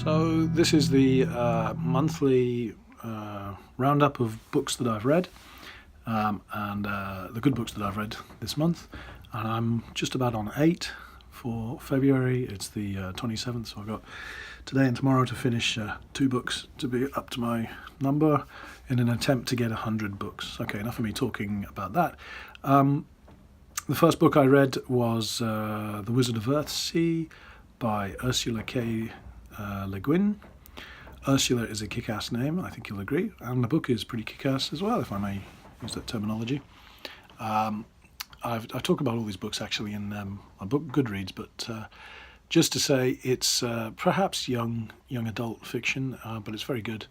So this is the monthly roundup of books that I've read, and the good books that I've read this month. And I'm just about on 8 for February. It's the 27th, so I've got today and tomorrow to finish 2 books to be up to my number in an attempt to get 100 books. Okay, enough of me talking about that. The first book I read was The Wizard of Earthsea by Ursula K. Le Guin. Ursula is a kick-ass name, I think you'll agree, and the book is pretty kick-ass as well, if I may use that terminology. I talk about all these books actually in my book Goodreads, but just to say it's perhaps young adult fiction, but it's very good.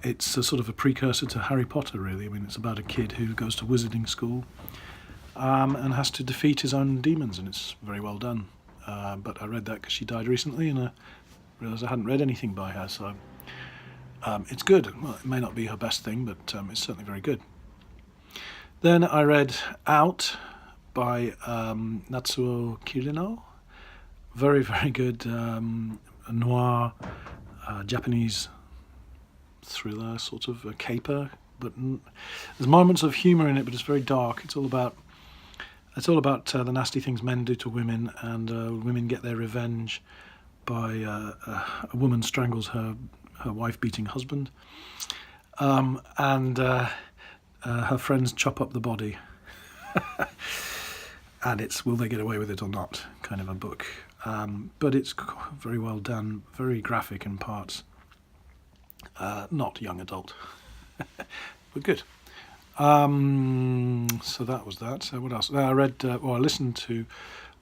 It's a sort of a precursor to Harry Potter, really. I mean, it's about a kid who goes to wizarding school and has to defeat his own demons, and it's very well done. But I read that because she died recently, and I realised I hadn't read anything by her, so it's good. Well, it may not be her best thing, but it's certainly very good. Then I read Out by Natsuo Kirino. Very, very good noir Japanese thriller, sort of a caper, but there's moments of humour in it, but it's very dark. It's all about the nasty things men do to women, and women get their revenge by a woman strangles her wife-beating husband, and her friends chop up the body. And it's will they get away with it or not kind of a book. But it's very well done, very graphic in parts. Not young adult, but good. So that was that. So what else? I listened to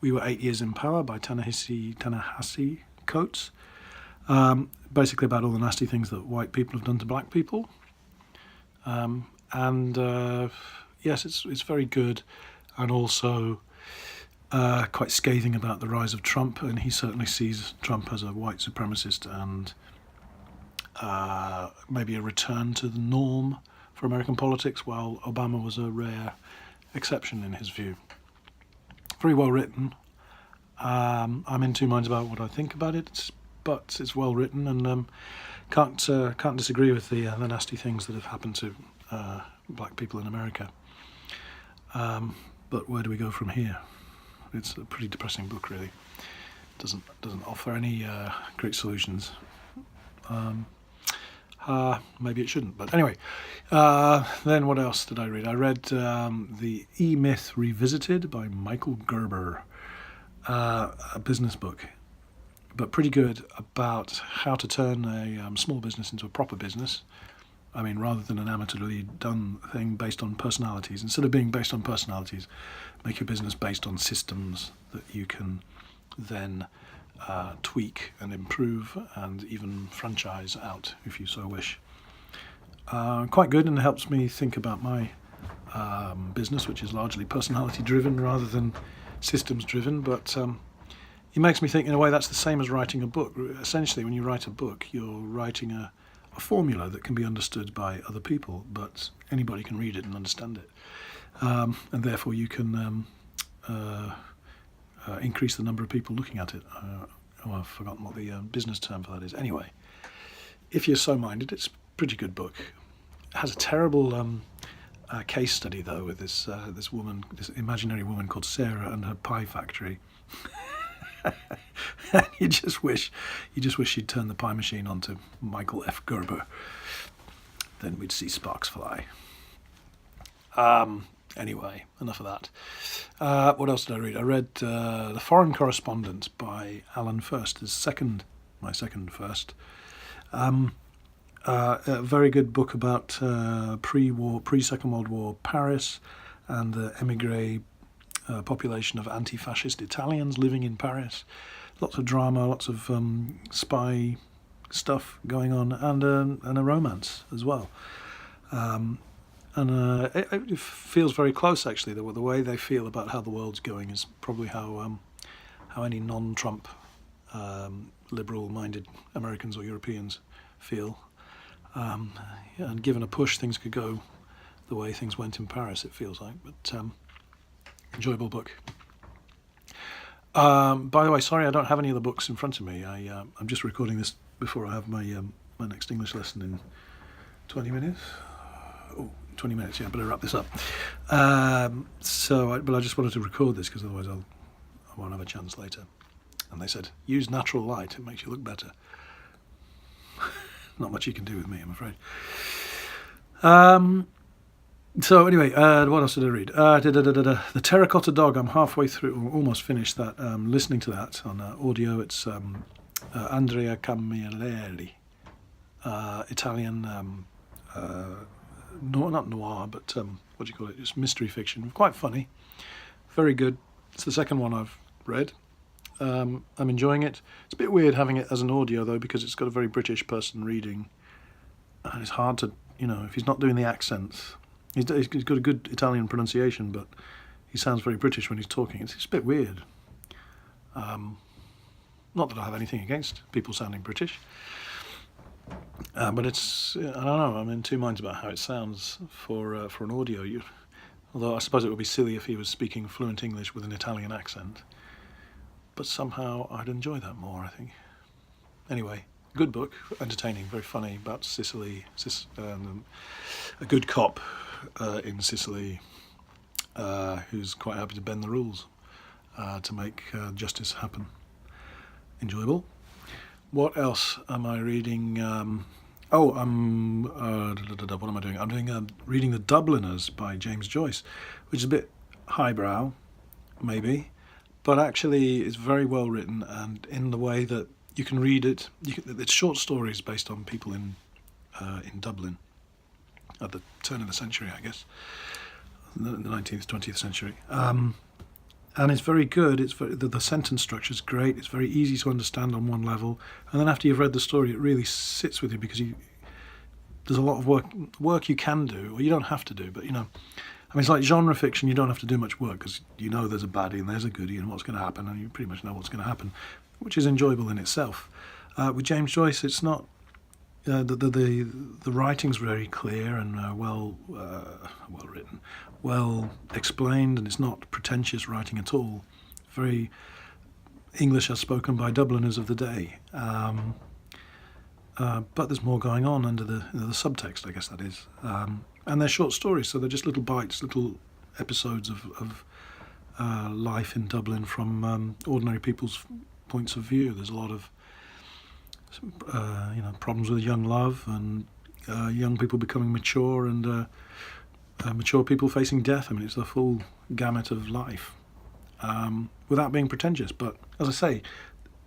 We Were 8 Years in Power by Ta-Nehisi Coates. Basically about all the nasty things that white people have done to black people. Yes, it's very good, and also quite scathing about the rise of Trump, and he certainly sees Trump as a white supremacist and maybe a return to the norm for American politics, while Obama was a rare exception in his view. Very well written. I'm in two minds about what I think about it, but it's well written, and can't disagree with the nasty things that have happened to black people in America. But where do we go from here? It's a pretty depressing book, really. Doesn't offer any great solutions. Maybe it shouldn't, but anyway. Then what else did I read? I read The E-Myth Revisited by Michael Gerber, a business book, but pretty good, about how to turn a small business into a proper business. I mean, rather than an amateurly done thing based on personalities, instead of being based on personalities, make your business based on systems that you can then tweak and improve and even franchise out if you so wish. Quite good, and it helps me think about my business, which is largely personality driven rather than systems driven, but it makes me think in a way that's the same as writing a book. Essentially, when you write a book, you're writing a formula that can be understood by other people, but anybody can read it and understand it, and therefore you can increase the number of people looking at it. I've forgotten what the business term for that is. Anyway, if you're so minded, it's a pretty good book. It has a terrible case study though, with this woman, this imaginary woman called Sarah, and her pie factory. You just wish she'd turn the pie machine onto Michael F. Gerber. Then we'd see sparks fly. Anyway, enough of that. What else did I read? I read The Foreign Correspondent by Alan First, my second first. A very good book about pre-Second World War Paris and the émigré population of anti-fascist Italians living in Paris. Lots of drama, lots of spy stuff going on, and a romance as well. It feels very close, actually. The way they feel about how the world's going is probably how any non-Trump liberal-minded Americans or Europeans feel. And given a push, things could go the way things went in Paris, it feels like. But enjoyable book. By the way, sorry, I don't have any of the books in front of me. I'm just recording this before I have my next English lesson in 20 minutes. Oh, 20 minutes, yeah, better wrap this up. But I just wanted to record this because otherwise I won't have a chance later. And they said, use natural light, it makes you look better. Not much you can do with me, I'm afraid. So anyway, what else did I read? The Terracotta Dog, I'm halfway through, or almost finished that, listening to that on audio. It's Andrea Camilleri, Italian, not noir, but what do you call it? It's mystery fiction. Quite funny, very good. It's the second one I've read. I'm enjoying it. It's a bit weird having it as an audio though, because it's got a very British person reading, and it's hard to, if he's not doing the accents. He's got a good Italian pronunciation, but he sounds very British when he's talking. It's a bit weird. Not that I have anything against people sounding British, but it's, I don't know, I'm in two minds about how it sounds for an audio. Although I suppose it would be silly if he was speaking fluent English with an Italian accent. But somehow I'd enjoy that more, I think. Anyway, good book, entertaining, very funny, about Sicily, a good cop in Sicily who's quite happy to bend the rules to make justice happen. Enjoyable. What else am I reading? What am I doing? I'm doing reading The Dubliners by James Joyce, which is a bit highbrow, maybe, but actually it's very well written, and in the way that you can read it, it's short stories based on people in Dublin at the turn of the century, I guess, the 19th, 20th century. And it's very good. The sentence structure is great. It's very easy to understand on one level, and then after you've read the story, it really sits with you, because there's a lot of work you can do, or you don't have to do. But it's like genre fiction. You don't have to do much work, because there's a baddie and there's a goodie and what's going to happen, and you pretty much know what's going to happen, which is enjoyable in itself. With James Joyce, it's not. The writing's very clear and well written, well explained, and it's not pretentious writing at all. Very English as spoken by Dubliners of the day. But there's more going on under the subtext, I guess that is. And they're short stories, so they're just little bites, little episodes of life in Dublin from ordinary people's points of view. There's a lot of problems with young love, and young people becoming mature, and mature people facing death. I mean, it's the full gamut of life, without being pretentious. But as I say,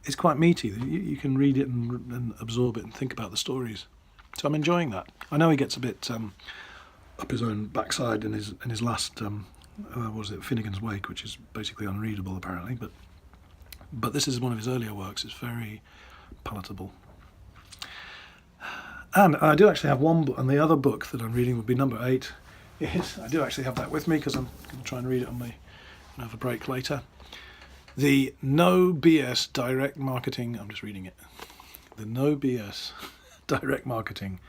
it's quite meaty. You can read it and absorb it and think about the stories. So I'm enjoying that. I know he gets a bit up his own backside in his last Finnegan's Wake, which is basically unreadable apparently. But this is one of his earlier works. It's very palatable. And I do actually have one book, and the other book that I'm reading would be number 8. I do actually have that with me, because I'm going to try and read it when I have a break later. The No BS Direct Marketing, I'm just reading it. The No BS Direct Marketing.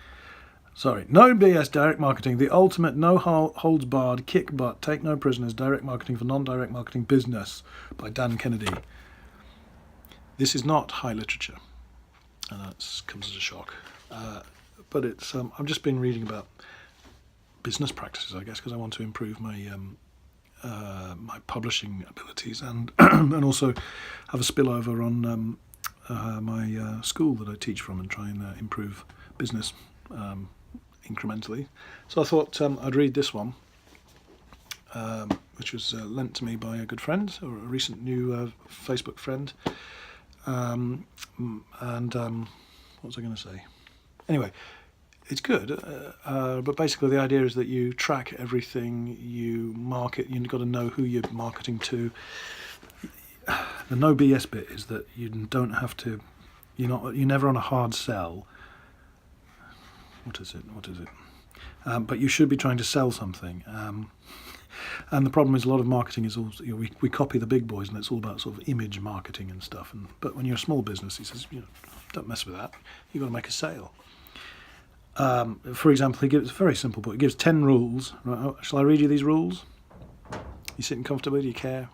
No BS Direct Marketing, the ultimate no holds barred, kick butt, take no prisoners, direct marketing for non-direct marketing business, by Dan Kennedy. This is not high literature, and that comes as a shock. But it's I've just been reading about business practices, I guess, because I want to improve my my publishing abilities, and and also have a spillover on my school that I teach from, and try and improve business incrementally. So I thought I'd read this one, which was lent to me by a good friend, or a recent new Facebook friend. And what was I going to say? Anyway, it's good, but basically the idea is that you track everything you market. You've got to know who you're marketing to. The no BS bit is that you don't have to. You're never on a hard sell. What is it? But you should be trying to sell something. And the problem is, a lot of marketing is also, we copy the big boys, and it's all about sort of image marketing and stuff. But when you're a small business, he says, don't mess with that. You've got to make a sale. For example, he gives a very simple book. He gives 10 rules. Right? Shall I read you these rules? You sitting comfortably? Do you care?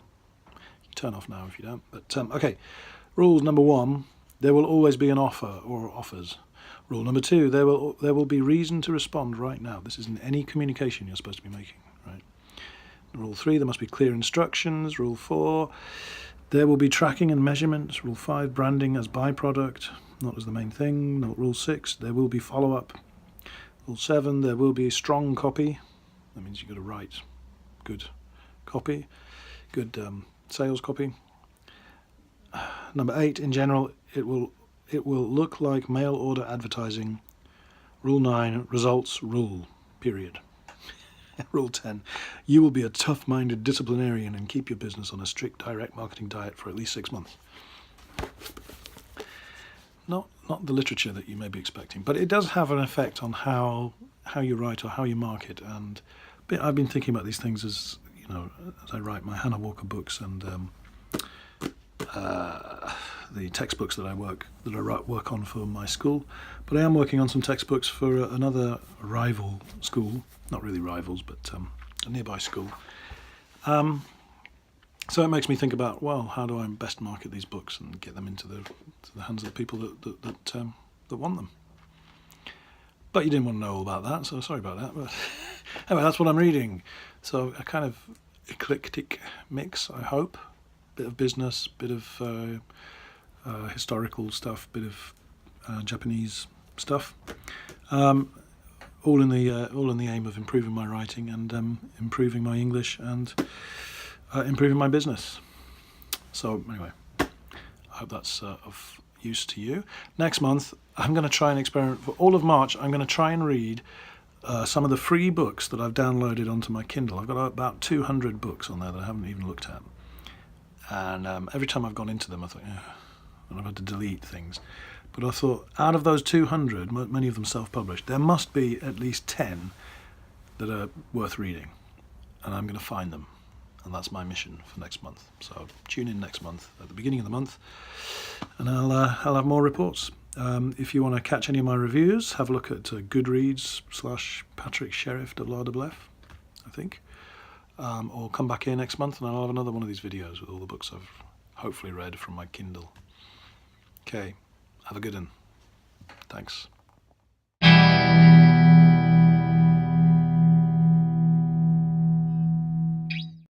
Turn off now if you don't. But okay, rule number 1, there will always be an offer or offers. Rule number 2, there will be reason to respond right now. This is in any communication you're supposed to be making, right? Rule 3, there must be clear instructions. Rule 4, there will be tracking and measurements. Rule 5, branding as byproduct, not as the main thing. Rule 6, there will be follow-up. Rule 7, there will be strong copy. That means you've got to write good copy, good sales copy. Number 8, in general, it will look like mail order advertising. Rule 9, results rule, period. Rule 10, you will be a tough-minded disciplinarian and keep your business on a strict direct marketing diet for at least 6 months. Not the literature that you may be expecting, but it does have an effect on how you write or how you market. And I've been thinking about these things as I write my Hannah Walker books and the textbooks that I work on for my school. But I am working on some textbooks for another rival school, not really rivals, but a nearby school. So it makes me think about, well, how do I best market these books and get them into the hands of the people that want them. But you didn't want to know all about that, so sorry about that. But anyway, that's what I'm reading. So a kind of eclectic mix, I hope. Bit of business, bit of historical stuff, bit of Japanese stuff. All in the aim of improving my writing and improving my English and improving my business. So anyway, I hope that's of use to you. Next month, I'm going to try and experiment. For all of March, I'm going to try and read some of the free books that I've downloaded onto my Kindle. I've got about 200 books on there that I haven't even looked at. And every time I've gone into them, I thought, and I've had to delete things. But I thought, out of those 200, many of them self-published, there must be at least 10 that are worth reading. And I'm going to find them. And that's my mission for next month. So tune in next month, at the beginning of the month, and I'll have more reports. If you want to catch any of my reviews, have a look at goodreads/PatrickSheriff, I think. Or come back here next month and I'll have another one of these videos with all the books I've hopefully read from my Kindle. Okay, have a good one. Thanks.